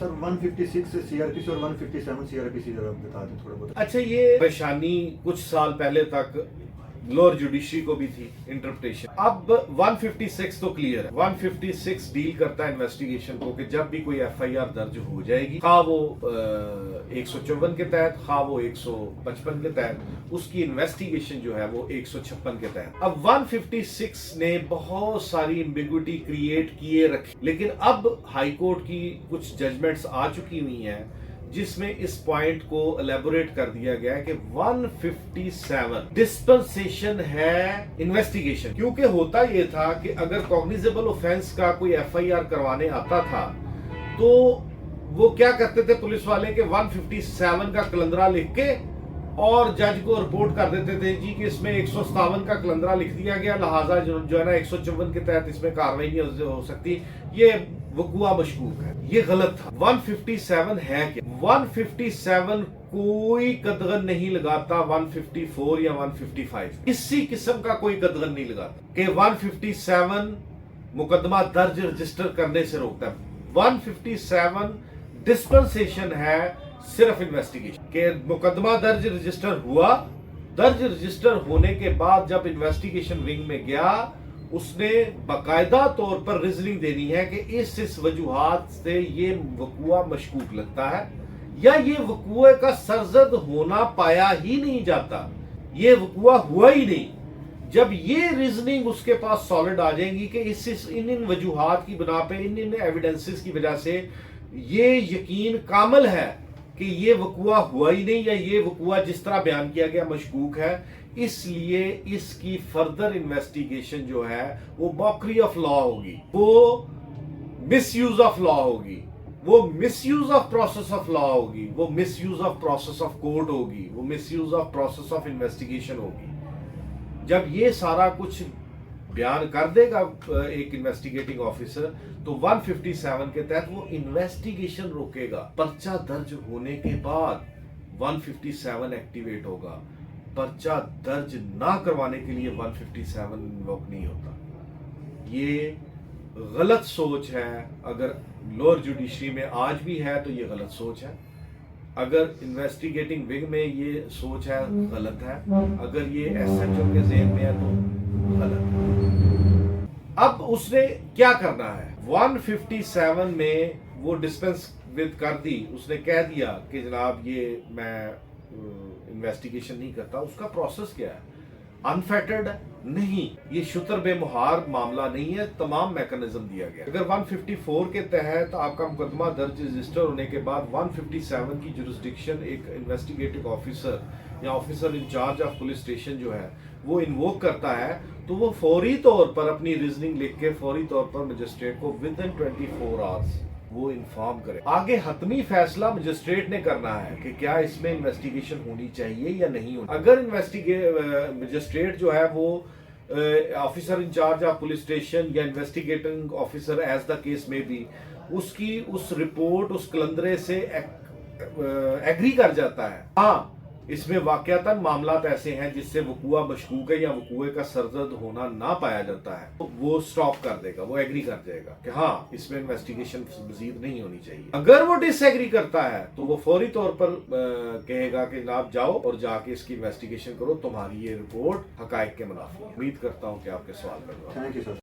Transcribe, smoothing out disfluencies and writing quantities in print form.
سر 156 CRPC اور 157 CRPC ذرا بتا دیں تھوڑا بہت. اچھا، یہ پریشانی کچھ سال پہلے تک لوور جوڈیشری کو بھی تھی انٹرپریٹیشن. اب 156 تو کلیئر ہے. 156 ڈیل کرتا ہے انویسٹیگیشن کو کہ جب بھی کوئی FIR درج ہو جائے گی، خواہ وہ 154 کے تحت، خواہ وہ 155 کے تحت، اس کی انویسٹیگیشن جو ہے وہ 156 کے تحت. اب 156 نے بہت ساری ایمبیگوٹی کریٹ کیے رکھی، لیکن اب ہائی کورٹ کی کچھ ججمنٹس آ چکی ہوئی ہیں جس میں اس پوائنٹ کو الیبوریٹ کر دیا گیا ہے کہ 157 ڈسپنسیشن ہے انویسٹیگیشن. کیونکہ ہوتا یہ تھا کہ اگر کوگنیزیبل اوفینس کا کوئی FIR کروانے آتا تھا تو وہ کیا کرتے تھے پولیس والے کہ 157 کا کلندرہ لکھ کے اور جج کو رپورٹ کر دیتے تھے جی کہ اس میں 157 کا کلندرہ لکھ دیا گیا، لہٰذا جو ہے نا 154 کے تحت اس میں کاروائی نہیں ہو سکتی، یہ وقوع مشکوک ہے. یہ غلط تھا. 157 ہے کہ 157 کوئی قدغن نہیں لگاتا 154 یا 155، کسی قسم کا کوئی قدغن نہیں لگاتا کہ 157 مقدمہ درج رجسٹر کرنے سے روکتا ہے. 157 ڈسپنسیشن ہے صرف انویسٹیگیشن کہ مقدمہ درج رجسٹر ہوا، درج رجسٹر ہونے کے بعد جب انویسٹیگیشن ونگ میں گیا اس نے باقاعدہ طور پر ریزننگ دینی ہے کہ اس وجوہات سے یہ وقوع مشکوک لگتا ہے یا یہ وقوع کا سرزد ہونا پایا ہی نہیں جاتا، یہ وقوع ہوا ہی نہیں. جب یہ ریزننگ اس کے پاس سالڈ آ جائیں گی کہ ان وجوہات کی بنا پہ ان ایویڈنسز کی وجہ سے یہ یقین کامل ہے کہ یہ وقوع ہوا ہی نہیں یا یہ وقوع جس طرح بیان کیا گیا مشکوک ہے، اس لیے اس کی فردر انویسٹیگیشن جو ہے وہ موکری آف لا ہوگی، وہ مس یوز آف لا ہوگی، وہ misuse of process of law ہوگی، وہ misuse of process of court ہوگی، وہ misuse of process of investigation ہوگی. جب یہ سارا کچھ بیان کر دے گا ایک انویسٹیگیٹنگ آفیسر تو 157 کے تحت وہ انویسٹیگیشن روکے گا. پرچہ درج ہونے کے بعد 157 ایکٹیویٹ ہوگا. پرچہ درج نہ کروانے کے لیے 157 انووک نہیں ہوتا. یہ غلط سوچ ہے. اگر لوور جوڈیشری میں آج بھی ہے تو یہ غلط سوچ ہے. اگر انویسٹیگیٹنگ ونگ میں یہ سوچ ہے غلط ہے. اگر یہ SHO کے ذہن میں ہے تو غلط ہے. اب اس نے کیا کرنا ہے؟ 157 میں وہ ڈسپنس ود کر دی، اس نے کہہ دیا کہ جناب یہ میں انویسٹیگیشن نہیں کرتا. اس کا پروسیس کیا ہے؟ انفیٹرڈ نہیں، یہ شتر بے مہار معاملہ نہیں ہے. تمام میکانزم دیا گیا. اگر 154 کے تحت آپ کا مقدمہ درج رجسٹر ہونے کے بعد 157 کی جورسڈکشن ایک انویسٹیگیٹنگ آفیسر یا officer in charge of police station جو ہے وہ انووک کرتا ہے تو وہ فوری طور پر اپنی ریزننگ لکھ کے فوری طور پر مجسٹریٹ کو ودن 24 آورز وہ انفارم کرے. آگے حتمی فیصلہ مجسٹریٹ نے کرنا ہے کہ کیا اس میں انویسٹیگیشن ہونی چاہیے یا نہیں ہونی. اگر مجسٹریٹ جو ہے وہ officer in charge of police station یا investigating officer as the case میں بھی اس کی اس رپورٹ اس کلندرے سے ایگری کر جاتا ہے، ہاں اس میں واقعتاً معاملات ایسے ہیں جس سے وقوع مشکوک ہے یا وقوع کا سرزد ہونا نہ پایا جاتا ہے، تو وہ سٹاپ کر دے گا، وہ ایگری کر جائے گا کہ ہاں اس میں انویسٹیگیشن مزید نہیں ہونی چاہیے. اگر وہ ڈس ایگری کرتا ہے تو وہ فوری طور پر کہے گا کہ جناب جاؤ اور جا کے اس کی انویسٹیگیشن کرو، تمہاری یہ رپورٹ حقائق کے منافی. امید کرتا ہوں کہ آپ کے سوال کا جواب. Thank you sir.